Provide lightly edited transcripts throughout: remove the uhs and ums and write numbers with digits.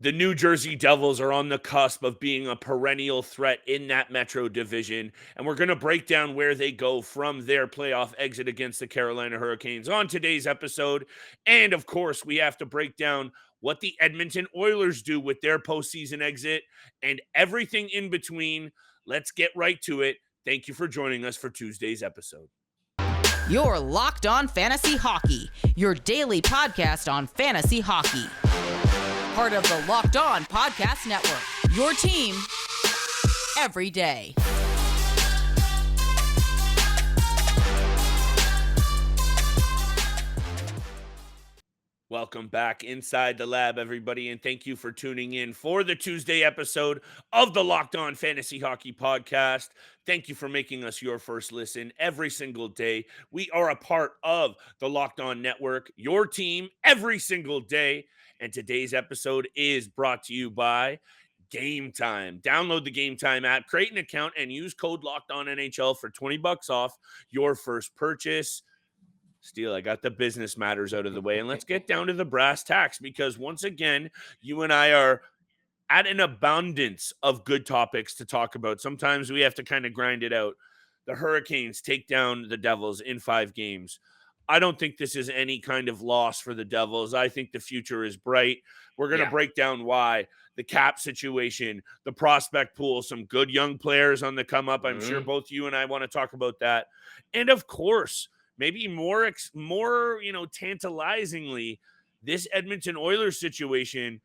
The New Jersey Devils are on the cusp of being a perennial threat in that Metro division, and we're going to break down where they go from their playoff exit against the Carolina Hurricanes on today's episode. And of course, we have to break down what the Edmonton Oilers do with their postseason exit and everything in between. Let's get right to it. Thank you for joining us for Tuesday's episode. You're Locked On Fantasy Hockey, your daily podcast on fantasy hockey. Part of the Locked On Podcast Network, your team every day. Welcome back inside the lab, everybody, and thank you for tuning in for the Tuesday episode of the Locked On Fantasy Hockey Podcast. Thank you for making us your first listen every single day. We are a part of the Locked On Network, your team every single day. And today's episode is brought to you by Game Time. Download the Game Time app, create an account, and use code LOCKEDONNHL for $20 off your first purchase. Steele, I got the business matters out of the way, and let's get down to the brass tacks, because once again, you and I are at an abundance of good topics to talk about. Sometimes we have to kind of grind it out. The Hurricanes take down the Devils in 5 games. I don't think this is any kind of loss for the Devils. I think the future is bright. We're going to break down why. The cap situation, the prospect pool, some good young players on the come up. I'm sure both you and I want to talk about that. And of course, maybe more tantalizingly, this Edmonton Oilers situation.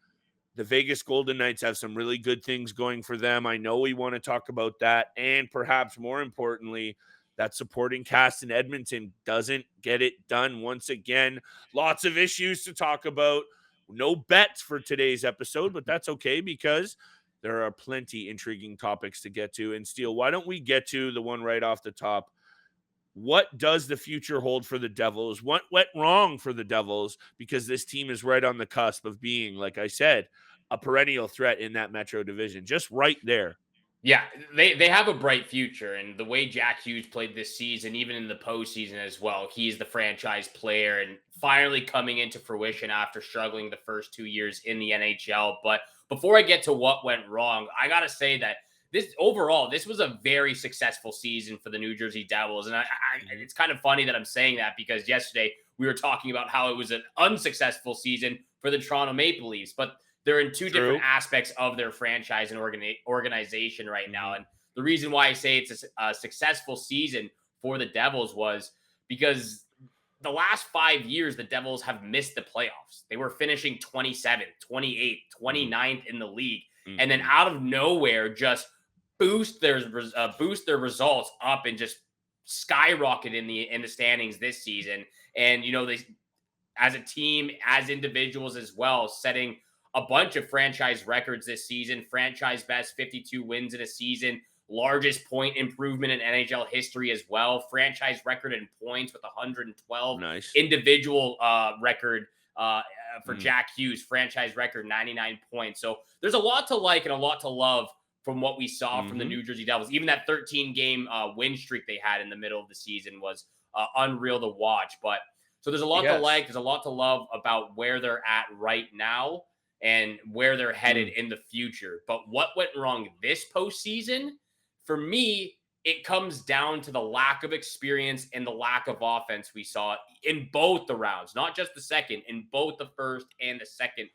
The Vegas Golden Knights have some really good things going for them. I know we want to talk about that. And perhaps more importantly, that supporting cast in Edmonton doesn't get it done once again. Lots of issues to talk about. No bets for today's episode, but that's okay because there are plenty intriguing topics to get to. And Steele, why don't we get to the one right off the top? What does the future hold for the Devils? What went wrong for the Devils? Because this team is right on the cusp of being, like I said, a perennial threat in that Metro division, just right there. Yeah, they have a bright future, and the way Jack Hughes played this season, even in the postseason as well, he's the franchise player and finally coming into fruition after struggling the first 2 years in the NHL. But before I get to what went wrong, I got to say that this was a very successful season for the New Jersey Devils. And it's kind of funny that I'm saying that because yesterday we were talking about how it was an unsuccessful season for the Toronto Maple Leafs, but they're in two different aspects of their franchise and organization right now. And the reason why I say it's a successful season for the Devils was because the last 5 years, the Devils have missed the playoffs. They were finishing 27th, 28th, 29th in the league. And then out of nowhere, just boost their results up and just skyrocket in the standings this season. And, they, as a team, as individuals as well, setting a bunch of franchise records this season, franchise best 52 wins in a season, largest point improvement in NHL history as well, franchise record in points with 112, nice individual record for Jack Hughes, franchise record 99 points. So there's a lot to like and a lot to love from what we saw from the New Jersey Devils. Even that 13-game win streak they had in the middle of the season was unreal to watch. But so there's a lot to like, there's a lot to love about where they're at right now and where they're headed in the future. But what went wrong this postseason? For me, it comes down to the lack of experience and the lack of offense we saw in both the rounds, not just the second, in both the first and the second.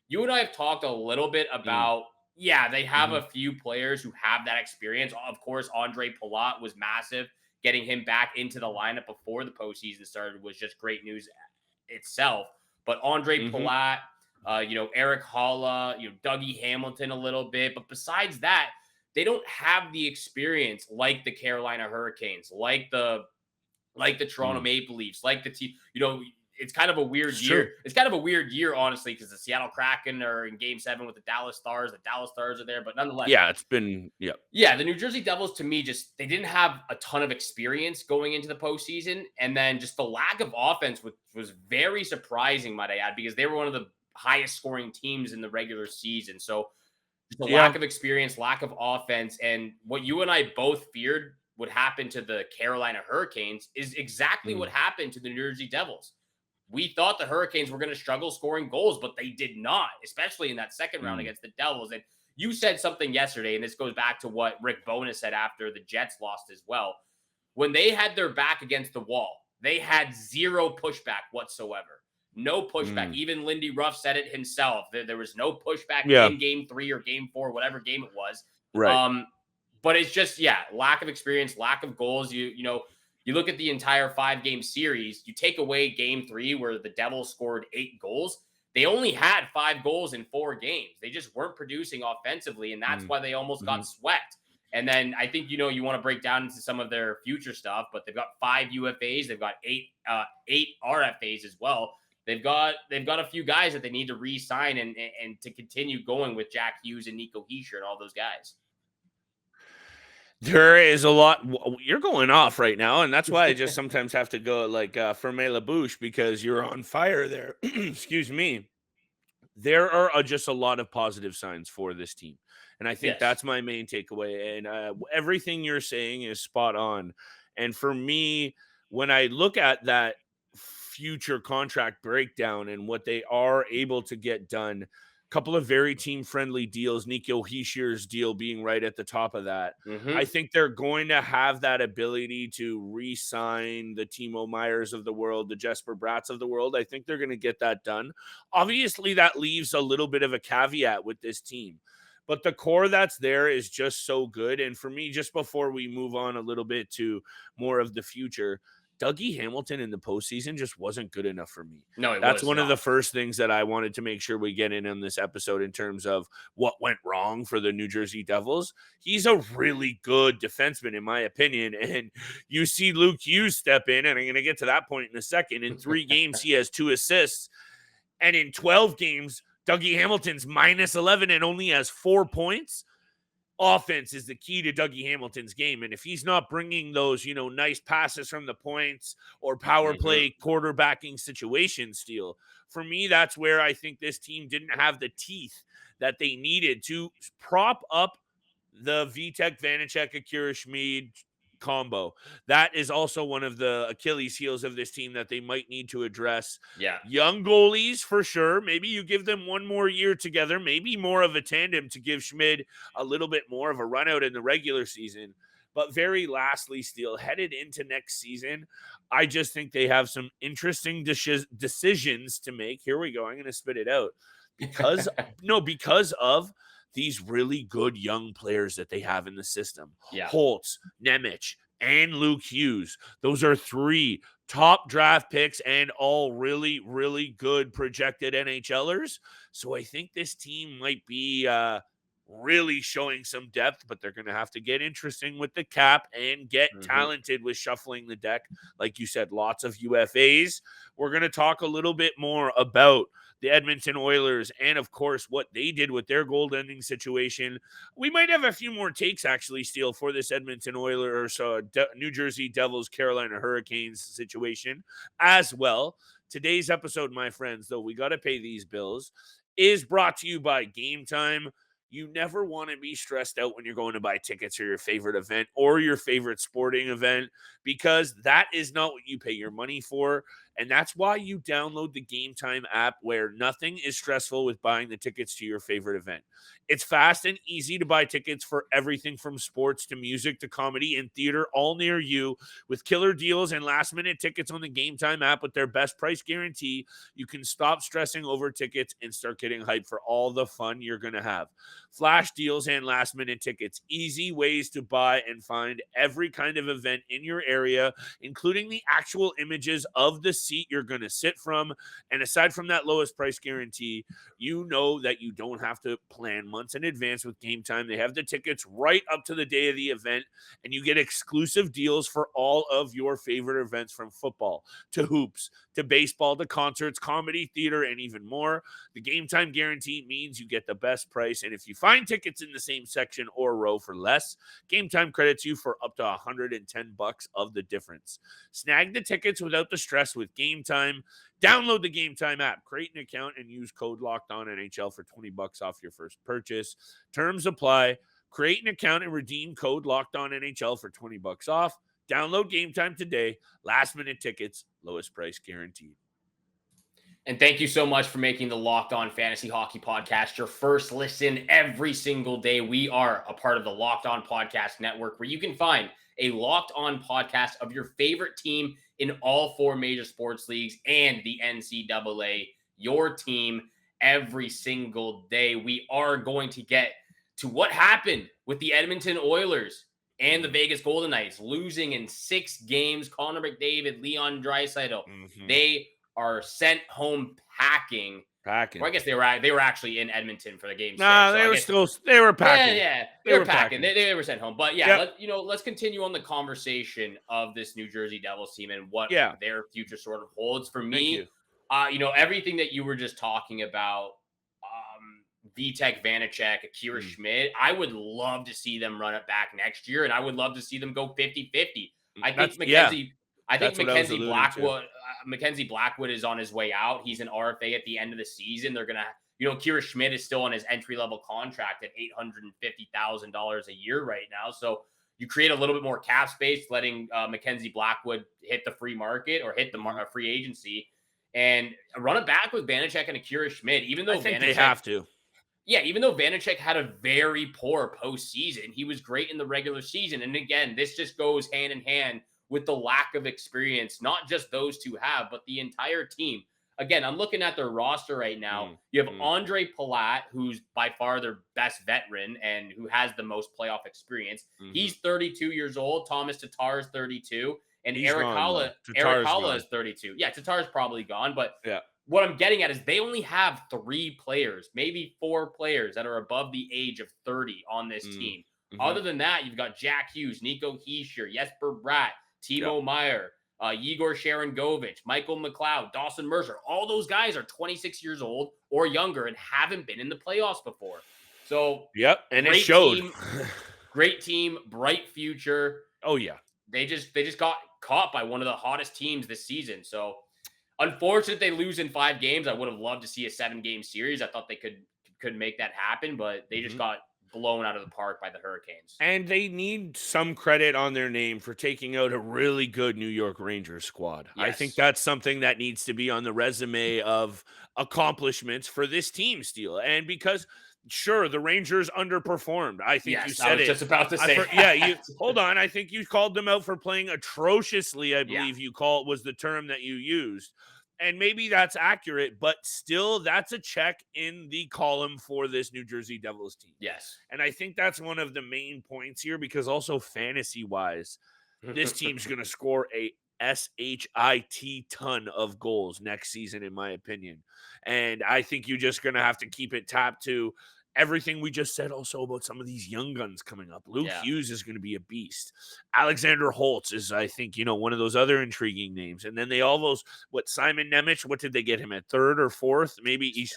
You and I have talked a little bit about, they have a few players who have that experience. Of course, Andre Palat was massive. Getting him back into the lineup before the postseason started was just great news itself. But Andre Palat, Eric Holla, Dougie Hamilton a little bit. But besides that, they don't have the experience like the Carolina Hurricanes, like the Toronto Maple Leafs, like the team. It's kind of a weird year. It's kind of a weird year, honestly, because the Seattle Kraken are in Game 7 with the Dallas Stars. The Dallas Stars are there, but nonetheless. Yeah, it's been, Yeah, the New Jersey Devils, to me, they didn't have a ton of experience going into the postseason. And then just the lack of offense was very surprising, might I add, because they were one of the highest scoring teams in the regular season. So just a lack of experience, lack of offense. And what you and I both feared would happen to the Carolina Hurricanes is exactly what happened to the New Jersey Devils. we thought the Hurricanes were going to struggle scoring goals, but they did not, especially in that second round against the Devils. And you said something yesterday, and this goes back to what Rick Bowness said after the Jets lost as well. When they had their back against the wall, they had zero pushback whatsoever. No pushback. Even Lindy Ruff said it himself. There was no pushback in game 3 or game 4, whatever game it was. Right. But it's just, lack of experience, lack of goals. You look at the entire 5-game series, you take away game 3 where the Devils scored 8 goals. They only had 5 goals in 4 games. They just weren't producing offensively, and that's why they almost got swept. And then I think, you want to break down into some of their future stuff, but they've got 5 UFAs. They've got 8 RFAs as well. They've got a few guys that they need to re-sign and to continue going with Jack Hughes and Nico Hischier and all those guys. There is a lot. You're going off right now, and that's why I just sometimes have to go like Ferme La Bouche, because you're on fire there. Excuse me. There are just a lot of positive signs for this team, and I think that's my main takeaway. And everything you're saying is spot on. And for me, when I look at that future contract breakdown and what they are able to get done, a couple of very team-friendly deals, Nico Hischier's deal being right at the top of that. I think they're going to have that ability to re-sign the Timo Meyers of the world, the Jesper Bratz of the world. I think they're going to get that done. Obviously, that leaves a little bit of a caveat with this team, but the core that's there is just so good. And for me, just before we move on a little bit to more of the future, Dougie Hamilton in the postseason just wasn't good enough for me. No, that's one of the first things that I wanted to make sure we get in on this episode in terms of what went wrong for the New Jersey Devils. He's a really good defenseman, in my opinion. And you see Luke Hughes step in, and I'm going to get to that point in a second. In 3 games, he has 2 assists. And in 12 games, Dougie Hamilton's minus 11 and only has 4 points. Offense is the key to Dougie Hamilton's game. And if he's not bringing those, nice passes from the points or power play quarterbacking situations, Steele, for me, that's where I think this team didn't have the teeth that they needed to prop up the Vitek, Vanacek, Akira Schmid combo. That is also one of the Achilles heels of this team that they might need to address. Young goalies for sure. Maybe you give them 1 more year together, maybe more of a tandem to give Schmid a little bit more of a run out in the regular season. But very lastly, Steele, headed into next season, I just think they have some interesting decisions to make. Here we go. I'm going to spit it out because of these really good young players that they have in the system. Holtz, Nemec, and Luke Hughes. Those are 3 top draft picks and all really, really good projected NHLers. So I think this team might be really showing some depth, but they're going to have to get interesting with the cap and get talented with shuffling the deck. Like you said, lots of UFAs. We're going to talk a little bit more about the Edmonton Oilers and, of course, what they did with their goaltending situation. We might have a few more takes, actually, Steele, for this Edmonton Oilers, New Jersey Devils, Carolina Hurricanes situation as well. Today's episode, my friends, though we got to pay these bills, is brought to you by Game Time. You never want to be stressed out when you're going to buy tickets for your favorite event or your favorite sporting event, because that is not what you pay your money for. And that's why you download the Game Time app, where nothing is stressful with buying the tickets to your favorite event. It's fast and easy to buy tickets for everything from sports to music to comedy and theater, all near you. With killer deals and last-minute tickets on the Game Time app with their best price guarantee, you can stop stressing over tickets and start getting hyped for all the fun you're going to have. Flash deals and last-minute tickets, easy ways to buy and find every kind of event in your area, including the actual images of the seat you're going to sit from. And aside from that lowest price guarantee, you know that you don't have to plan months in advance with Game Time. They have the tickets right up to the day of the event, and you get exclusive deals for all of your favorite events, from football to hoops to baseball to concerts, comedy, theater, and even more. The Game Time guarantee means you get the best price, and if you find tickets in the same section or row for less, Game Time credits you for up to $110 of the difference. Snag the tickets without the stress with Game Time. Download the Game Time app, create an account, and use code LOCKEDONNHL for $20 off your first purchase. Terms apply. Create an account and redeem code LOCKEDONNHL for $20 off. Download Game Time today. Last minute tickets, lowest price guaranteed. And thank you so much for making the Locked On Fantasy Hockey Podcast your first listen every single day. We are a part of the Locked On Podcast Network, where you can find a Locked On podcast of your favorite team in all 4 major sports leagues and the NCAA, your team every single day. We are going to get to what happened with the Edmonton Oilers and the Vegas Golden Knights, losing in 6 games. Connor McDavid, Leon Draisaitl, they are sent home packing. Well, I guess they were actually in Edmonton for the game. Nah, they were packing. Yeah, they were packing. They were sent home. But yeah, let's continue on the conversation of this New Jersey Devils team and what their future sort of holds. For me, everything that you were just talking about, Vitek, Vanacek, Akira Schmid, I would love to see them run it back next year, and I would love to see them go 50-50. I think Mackenzie Blackwood is on his way out. He's an RFA at the end of the season. They're gonna, Kira Schmid is still on his entry-level contract at $850,000 a year right now. So you create a little bit more cap space, letting Mackenzie Blackwood hit the free market or hit the free agency, and run it back with Vanacek and Akira Schmid. Even though they have to. Yeah, even though Vanacek had a very poor postseason, he was great in the regular season. And again, this just goes hand in hand with the lack of experience, not just those two have, but the entire team. Again, I'm looking at their roster right now. You have Andre Palat, who's by far their best veteran and who has the most playoff experience. He's 32 years old. Thomas Tatar is 32. And Eric Haula is 32. Yeah, Tatar's probably gone. But what I'm getting at is they only have 3 players, maybe 4 players that are above the age of 30 on this team. Other than that, you've got Jack Hughes, Nico Hischier, Jesper Bratt, Timo Meyer, Igor Sharangovich, Michael McLeod, Dawson Mercer. All those guys are 26 years old or younger and haven't been in the playoffs before. So, and it showed. Great team, bright future. Oh yeah, they just got caught by one of the hottest teams this season. So, unfortunate they lose in 5 games. I would have loved to see a 7-game series. I thought they could make that happen, but they just got blown out of the park by the Hurricanes. And they need some credit on their name for taking out a really good New York Rangers squad. Yes. I think that's something that needs to be on the resume of accomplishments for this team, Steele. And because, sure, the Rangers underperformed. I think you said it. I was just about to say hold on. I think you called them out for playing atrociously, I believe was the term that you used. And maybe that's accurate, but still, that's a check in the column for this New Jersey Devils team. Yes. And I think that's one of the main points here, because also fantasy-wise, this team's going to score a SHIT ton of goals next season, in my opinion. And I think you're just going to have to keep it tapped to everything we just said also about some of these young guns coming up. Luke Hughes is going to be a beast. Alexander Holtz is, I think, one of those other intriguing names. And then they almost, Simon Nemec, what did they get him at, 3rd or 4th?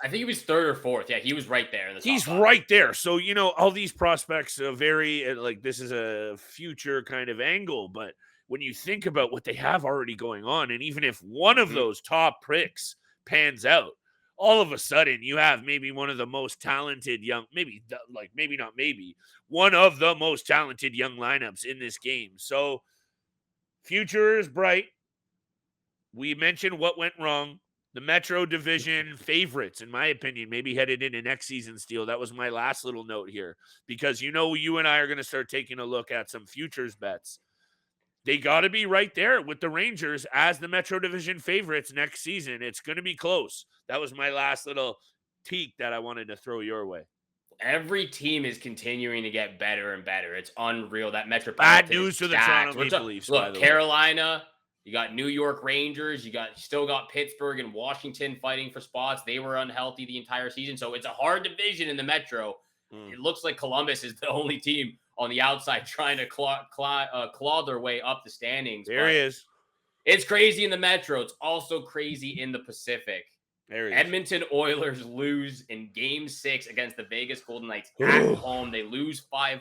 I think he was 3rd or 4th. Yeah, he was right there. He's right there. So, all these prospects are very, this is a future kind of angle. But when you think about what they have already going on, and even if one of those top pricks pans out, all of a sudden you have maybe one of the most talented one of the most talented young lineups in this game. So future is bright. We mentioned what went wrong. The Metro Division favorites, in my opinion, maybe headed into next season, Steele. That was my last little note here, because you and I are going to start taking a look at some futures bets. They got to be right there with the Rangers as the Metro Division favorites next season. It's going to be close. That was my last little teak that I wanted to throw your way. Every team is continuing to get better and better. It's unreal. That Metropolitan. Bad news for the Toronto Maple Leafs. Look, Carolina, you got New York Rangers, you still got Pittsburgh and Washington fighting for spots. They were unhealthy the entire season. So it's a hard division in the Metro. It looks like Columbus is the only team on the outside trying to claw their way up the standings. There he is. It's crazy in the Metro. It's also crazy in the Pacific. There he is. Edmonton Oilers lose in Game 6 against the Vegas Golden Knights at home. They lose 5-2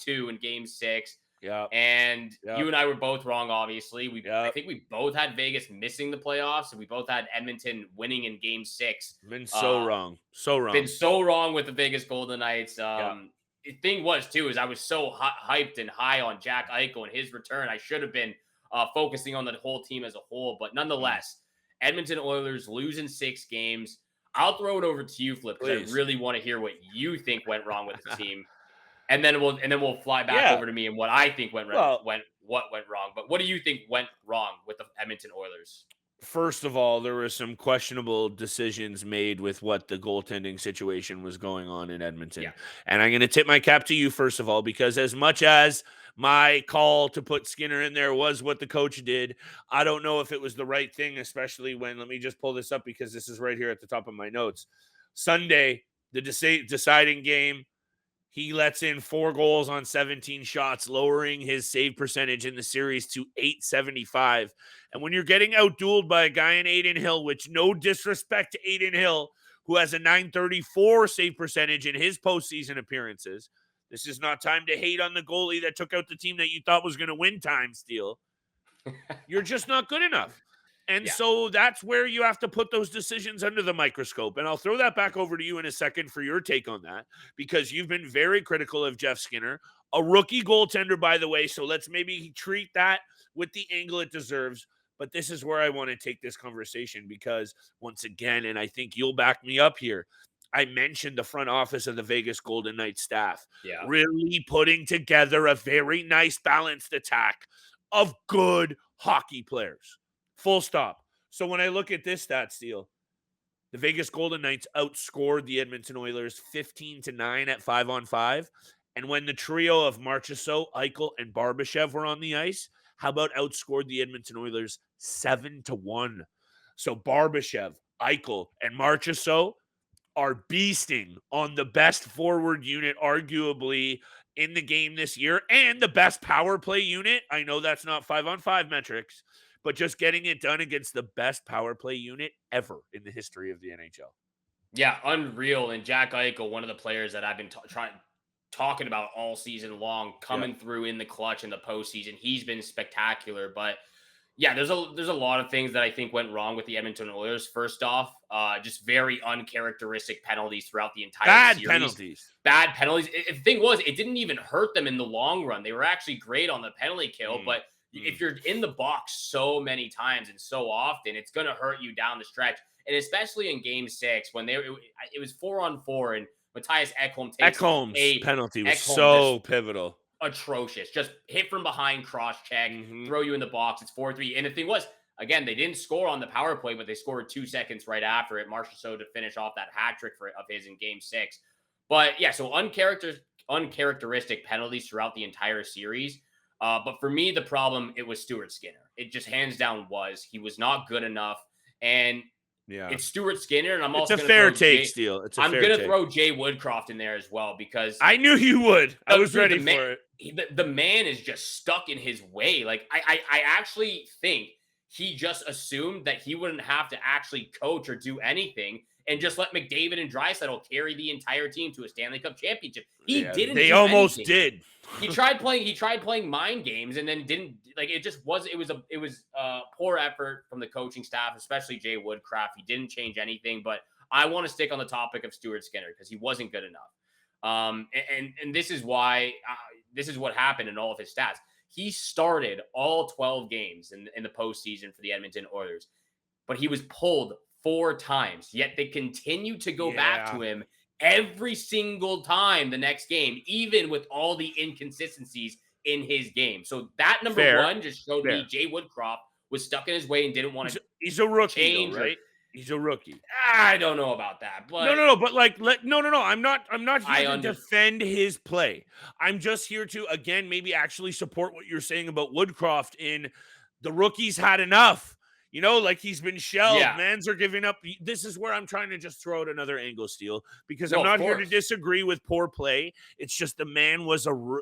in Game 6. Yeah. And you and I were both wrong, obviously. I think we both had Vegas missing the playoffs, and we both had Edmonton winning in Game 6. Been so wrong. So wrong. Been so wrong with the Vegas Golden Knights. The thing was, too, is I was so hyped and high on Jack Eichel and his return. I should have been focusing on the whole team as a whole. But nonetheless, Edmonton Oilers losing 6 games. I'll throw it over to you, Flip, because I really want to hear what you think went wrong with the team. And then we'll fly back over to me and what I think went wrong. But what do you think went wrong with the Edmonton Oilers? First of all, there were some questionable decisions made with what the goaltending situation was going on in Edmonton. Yeah. And I'm going to tip my cap to you, first of all, because as much as my call to put Skinner in there was what the coach did, I don't know if it was the right thing, especially when, let me just pull this up because this is right here at the top of my notes. Sunday, the deciding game, he lets in 4 goals on 17 shots, lowering his save percentage in the series to .875. And when you're getting outdueled by a guy in Adin Hill, which no disrespect to Adin Hill, who has a .934 save percentage in his postseason appearances, this is not time to hate on the goalie that took out the team that you thought was going to win time, Steele. You're just not good enough. And so that's where you have to put those decisions under the microscope. And I'll throw that back over to you in a second for your take on that, because you've been very critical of Jeff Skinner, a rookie goaltender, by the way. So let's maybe treat that with the angle it deserves. But this is where I want to take this conversation, because once again, and I think you'll back me up here, I mentioned the front office of the Vegas Golden Knights staff really putting together a very nice balanced attack of good hockey players. Full stop. So when I look at this stat, Steele, the Vegas Golden Knights outscored the Edmonton Oilers 15-9 at 5-on-5. And when the trio of Marchessault, Eichel, and Barbashev were on the ice, how about outscored the Edmonton Oilers 7-1? So Barbashev, Eichel, and Marchessault are beasting on the best forward unit, arguably, in the game this year, and the best power play unit. I know that's not 5-on-5 metrics, but just getting it done against the best power play unit ever in the history of the NHL. Yeah, unreal. And Jack Eichel, one of the players that I've been talking about all season long, coming through in the clutch in the postseason. He's been spectacular. But yeah, there's a lot of things that I think went wrong with the Edmonton Oilers. First off, just very uncharacteristic penalties throughout the entire series. Bad penalties. The thing was, it didn't even hurt them in the long run. They were actually great on the penalay kill, but if you're in the box so many times and so often, it's going to hurt you down the stretch. And especially in Game 6, when it was 4-on-4, and Mattias Ekholm takes a penalty was so pivotal. Atrocious. Just hit from behind, cross-check, throw you in the box. It's 4-3. And the thing was, again, they didn't score on the power play, but they scored 2 seconds right after it. Marchessault to finish off that hat trick of his in Game 6. But yeah, so uncharacteristic penalties throughout the entire series. But for me, the problem, it was Stuart Skinner. It just hands down was. He was not good enough. And it's Stuart Skinner. And I'm also going to fair take, Steele. I'm going to throw Jay Woodcroft in there as well, because I knew you would. I was ready for it. The man is just stuck in his way. Like, I actually think he just assumed that he wouldn't have to actually coach or do anything, and just let McDavid and Draisaitl carry the entire team to a Stanley Cup championship. He didn't. They almost did. He tried playing mind games, and then didn't. Like, it just wasn't. It was poor effort from the coaching staff, especially Jay Woodcroft. He didn't change anything. But I want to stick on the topic of Stuart Skinner, because he wasn't good enough. And this is why this is what happened in all of his stats. He started all 12 games in the postseason for the Edmonton Oilers, but he was pulled 4 times. Yet they continue to go back to him every single time the next game, even with all the inconsistencies in his game. So that number one just showed me Jay Woodcroft was stuck in his way and didn't want to. He's a rookie, though, right? He's a rookie. I don't know about that, but no. But I'm not here to defend his play. I'm just here to, again, maybe actually support what you're saying about Woodcroft. In the rookies had enough. You know, like, he's been shelled. Mans are giving up. This is where I'm trying to just throw out another angle, Steele, because I'm not here to disagree with poor play. It's just the man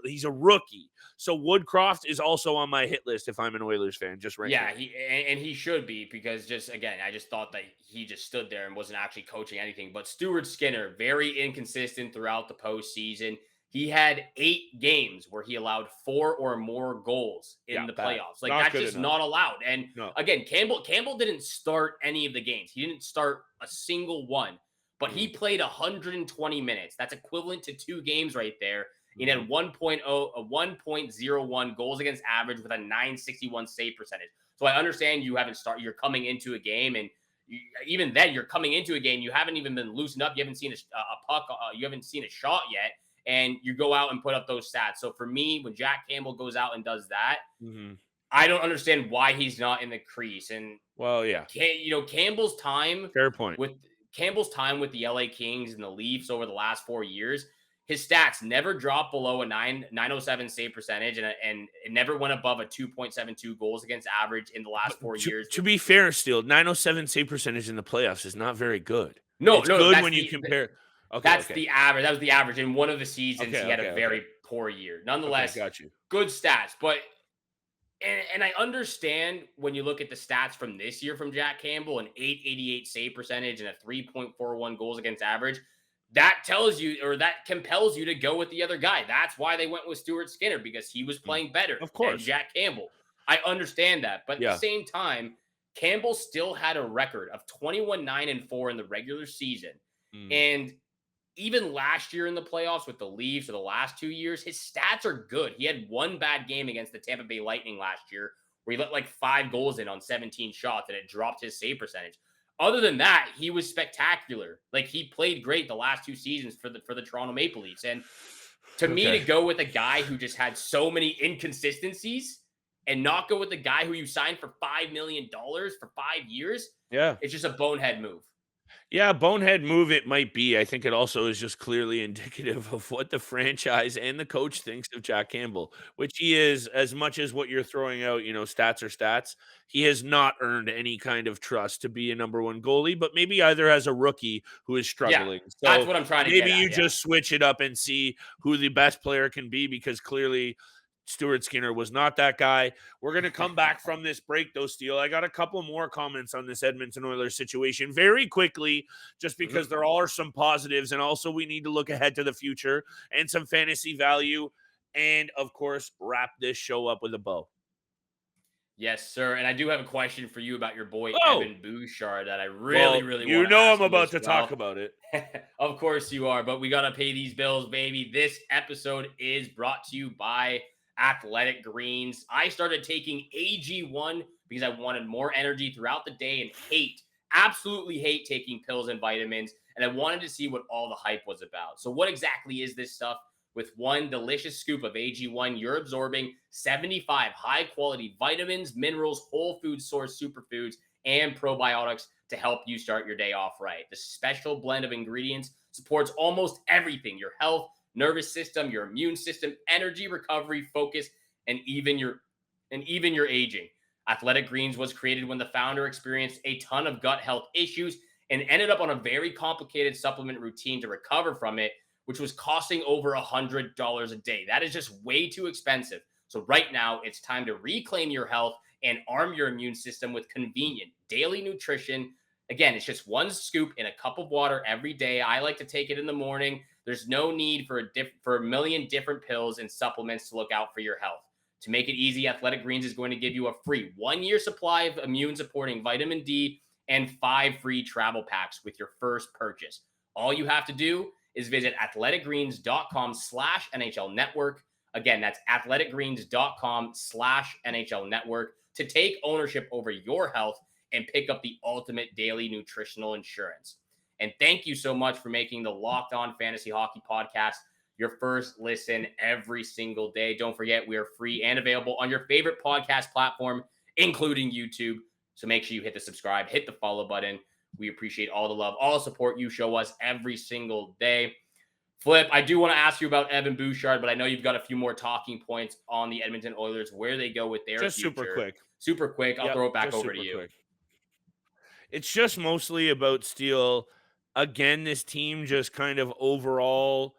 he's a rookie. So Woodcroft is also on my hit list if I'm an Oilers fan. Just right now. He should be, because I just thought that he just stood there and wasn't actually coaching anything. But Stuart Skinner, very inconsistent throughout the postseason. He had 8 games where he allowed 4 or more goals in the playoffs. Like, that's just not allowed. And again, Campbell didn't start any of the games. He didn't start a single one, but he played 120 minutes. That's equivalent to 2 games right there. He had 1.01 goals against average with a .961 save percentage. So I understand you haven't started. You're coming into a game, and even then, you're coming into a game. You haven't even been loosened up. You haven't seen a puck. You haven't seen a shot yet, and you go out and put up those stats. So for me, when Jack Campbell goes out and does that, I don't understand why he's not in the crease. And Campbell's time fair point with the LA Kings and the Leafs over the last 4 years, his stats never dropped below a 907 save percentage, and it never went above a 2.72 goals against average in the last 4 years. To be fair, Steele, 907 save percentage in the playoffs is not very good. No, it's good when you compare. That's the average. That was the average. In one of the seasons, he had a very poor year. Nonetheless, got you. Good stats. But and I understand when you look at the stats from this year from Jack Campbell, an 888 save percentage and a 3.41 goals against average. That tells you, or that compels you to go with the other guy. That's why they went with Stuart Skinner, because he was playing better than Jack Campbell. I understand that. But at the same time, Campbell still had a record of 21-9-4 in the regular season. And even last year in the playoffs with the Leafs, or the last 2 years, his stats are good. He had one bad game against the Tampa Bay Lightning last year where he let like 5 goals in on 17 shots, and it dropped his save percentage. Other than that, he was spectacular. Like, he played great the last 2 seasons for the Toronto Maple Leafs. And to me, to go with a guy who just had so many inconsistencies and not go with the guy who you signed for $5 million for 5 years, it's just a bonehead move. Yeah, bonehead move it might be. I think it also is just clearly indicative of what the franchise and the coach thinks of Jack Campbell, which he is, as much as what you're throwing out, stats are stats. He has not earned any kind of trust to be a number 1 goalie, but maybe either as a rookie who is struggling. So that's what I'm trying to get at. Maybe you just switch it up and see who the best player can be, because clearly Stuart Skinner was not that guy. We're going to come back from this break, though, Steele. I got a couple more comments on this Edmonton Oilers situation very quickly, just because there are some positives, and also we need to look ahead to the future and some fantasy value, and, of course, wrap this show up with a bow. Yes, sir. And I do have a question for you about your boy, Evan Bouchards, that I really want to ask. I'm about to talk about it. Of course you are, but we got to pay these bills, baby. This episode is brought to you by Athletic Greens. I started taking AG1 because I wanted more energy throughout the day and absolutely hate taking pills and vitamins. And I wanted to see what all the hype was about. So what exactly is this stuff? With one delicious scoop of AG1, you're absorbing 75 high-quality vitamins, minerals, whole food source superfoods, and probiotics to help you start your day off right. The special blend of ingredients supports almost everything: your health, nervous system, your immune system, energy, recovery, focus, and even your aging. Athletic Greens was created when the founder experienced a ton of gut health issues and ended up on a very complicated supplement routine to recover from it, which was costing over $100 a day. That is just way too expensive. So right now, it's time to reclaim your health and arm your immune system with convenient daily nutrition. Again, it's just one scoop in a cup of water every day. I like to take it in the morning. There's no need for a million different pills and supplements to look out for your health. To make it easy, Athletic Greens is going to give you a free 1-year supply of immune-supporting vitamin D and 5 free travel packs with your first purchase. All you have to do is visit athleticgreens.com/NHL Network. Again, that's athleticgreens.com/NHL Network to take ownership over your health and pick up the ultimate daily nutritional insurance. And thank you so much for making the Locked On Fantasy Hockey Podcast your first listen every single day. Don't forget, we are free and available on your favorite podcast platform, including YouTube. So make sure you hit the subscribe, hit the follow button. We appreciate all the love, all the support you show us every single day. Flip, I do want to ask you about Evan Bouchards, but I know you've got a few more talking points on the Edmonton Oilers, where they go with their future. Super quick. I'll throw it back over to you. Quick. It's just mostly about Steele. Again, this team just kind of overall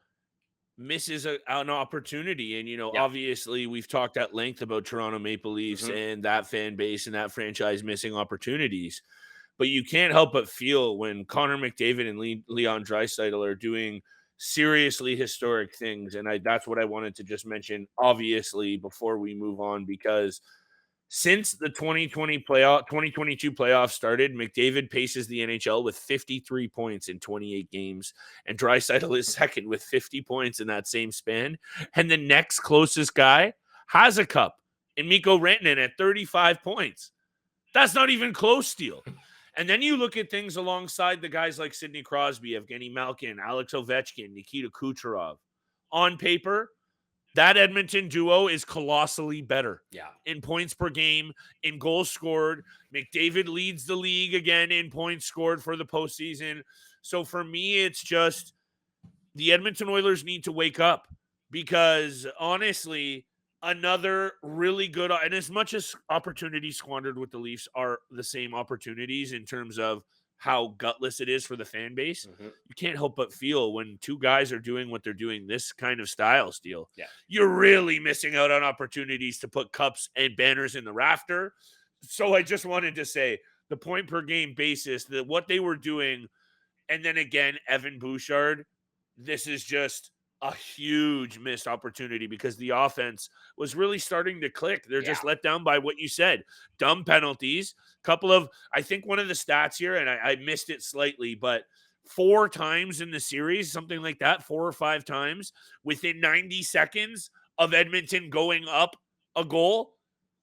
misses an opportunity. And, obviously we've talked at length about Toronto Maple Leafs and that fan base and that franchise missing opportunities. But you can't help but feel when Connor McDavid and Leon Draisaitl are doing seriously historic things. And that's what I wanted to just mention, obviously, before we move on, because since the 2022 playoffs started, McDavid paces the NHL with 53 points in 28 games, and Draisaitl is second with 50 points in that same span. And the next closest guy has a cup in Mikko Rantanen at 35 points. That's not even close, Steele. And then you look at things alongside the guys like Sidney Crosby, Evgeny Malkin, Alex Ovechkin, Nikita Kucherov. On paper, that Edmonton duo is colossally better. Yeah. In points per game, in goals scored. McDavid leads the league again in points scored for the postseason. So for me, it's just the Edmonton Oilers need to wake up because honestly, another really good, and as much as opportunities squandered with the Leafs are the same opportunities in terms of how gutless it is for the fan base, you can't help but feel when two guys are doing what they're doing, this kind of style, Steele, you're really missing out on opportunities to put cups and banners in the rafter. So I just wanted to say the point per game basis, that what they were doing, and then again, Evan Bouchards, this is just a huge missed opportunity because the offense was really starting to click. They're just let down by what you said. Dumb penalties. Couple of, I think one of the stats here, and I missed it slightly, but 4 times in the series, something like that, 4 or 5 times within 90 seconds of Edmonton going up a goal,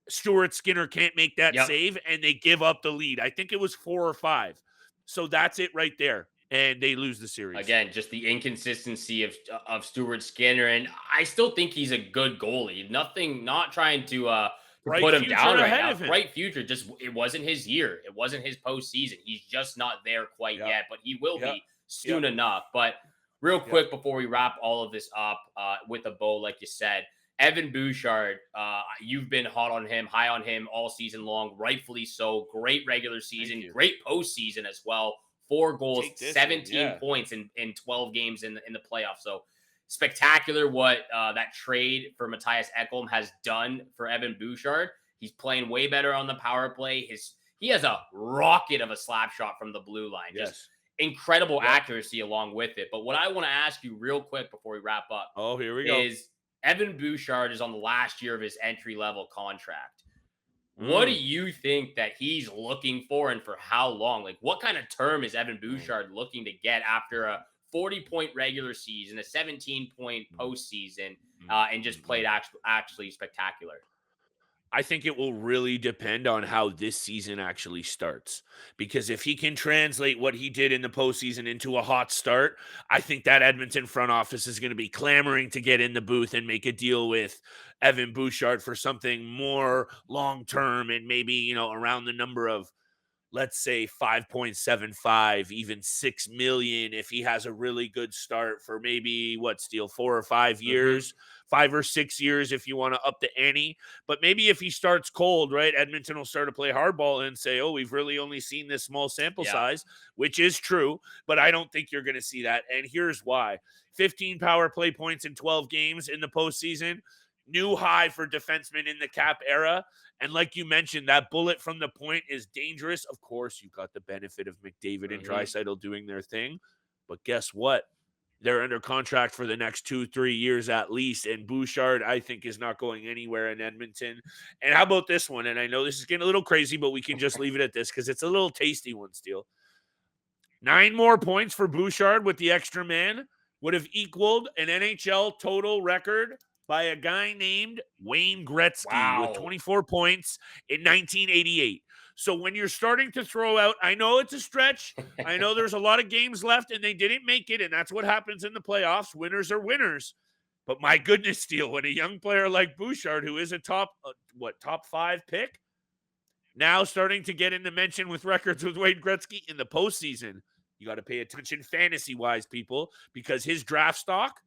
Stuart Skinner can't make that save, and they give up the lead. I think it was 4 or 5. So that's it right there. And they lose the series. Again, just the inconsistency of Stuart Skinner. And I still think he's a good goalie. Not trying to put him down right now. Bright future. Just, it wasn't his year. It wasn't his postseason. He's just not there quite yet, but he will be soon enough. But real quick before we wrap all of this up with a bow, like you said, Evan Bouchards, you've been hot on him, high on him all season long, rightfully so. Great regular season, great postseason as well. 4 goals, 17 points in 12 games in the playoffs. So spectacular what that trade for Matthias Ekholm has done for Evan Bouchards. He's playing way better on the power play. He has a rocket of a slap shot from the blue line. Just incredible accuracy along with it. But what I want to ask you real quick before we wrap up here we go. Is Evan Bouchards is on the last year of his entry-level contract. What do you think that he's looking for and for how long? Like, what kind of term is Evan Bouchards looking to get after a 40-point regular season, a 17-point postseason, and just played actually spectacular? I think it will really depend on how this season actually starts. Because if he can translate what he did in the postseason into a hot start, I think that Edmonton front office is going to be clamoring to get in the booth and make a deal with Evan Bouchards for something more long-term and maybe, around the number of, let's say 5.75, even 6 million if he has a really good start for maybe Steele, 4 or 5 years, 5 or 6 years if you want to up the ante. But maybe if he starts cold, right, Edmonton will start to play hardball and say, we've really only seen this small sample size, which is true, but I don't think you're going to see that. And here's why. 15 power play points in 12 games in the postseason, new high for defensemen in the cap era. And like you mentioned, that bullet from the point is dangerous. Of course, you've got the benefit of McDavid and Draisaitl doing their thing. But guess what? They're under contract for the next 2-3 years at least. And Bouchards, I think, is not going anywhere in Edmonton. And how about this one? And I know this is getting a little crazy, but we can just leave it at this because it's a little tasty one, Steele. 9 more points for Bouchards with the extra man would have equaled an NHL total record by a guy named Wayne Gretzky with 24 points in 1988. So when you're starting to throw out, I know it's a stretch. I know there's a lot of games left and they didn't make it. And that's what happens in the playoffs. Winners are winners. But my goodness, Steele, when a young player like Bouchards, who is a top 5 pick, now starting to get into mention with records with Wayne Gretzky in the postseason, you got to pay attention fantasy-wise, people, because his draft stock,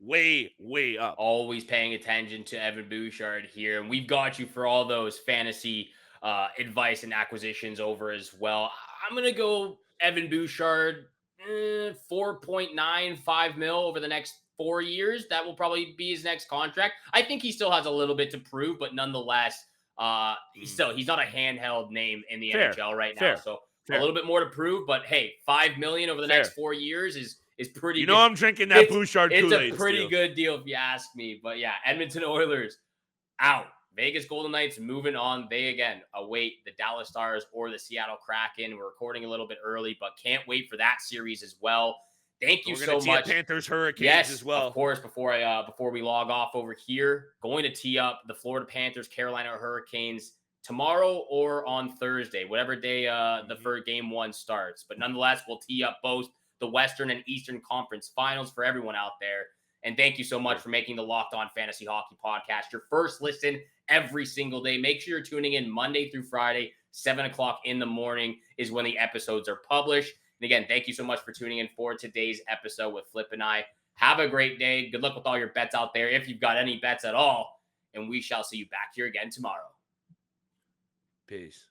way up. Always paying attention to Evan Bouchards here. And we've got you for all those fantasy advice and acquisitions over as well. I'm going to go Evan Bouchards, 4.95 mil over the next 4 years. That will probably be his next contract. I think he still has a little bit to prove, but nonetheless, he's not a handheld name in the NHL right now. So a little bit more to prove, but hey, 5 million over the next 4 years is pretty good. I'm drinking that Bouchards Kool-Aid. It's a pretty good deal if you ask me. But yeah, Edmonton Oilers out. Vegas Golden Knights moving on. They again await the Dallas Stars or the Seattle Kraken. We're recording a little bit early, but can't wait for that series as well. Thank you so much. Panthers Hurricanes as well. Of course, before we log off over here, going to tee up the Florida Panthers, Carolina Hurricanes tomorrow or on Thursday, whatever day the first game 1 starts. But nonetheless, we'll tee up both the Western and Eastern Conference Finals for everyone out there. And thank you so much for making the Locked On Fantasy Hockey Podcast your first listen every single day. Make sure you're tuning in Monday through Friday, 7 o'clock in the morning is when the episodes are published. And again, thank you so much for tuning in for today's episode with Flip and I. Have a great day. Good luck with all your bets out there, if you've got any bets at all. And we shall see you back here again tomorrow. Peace.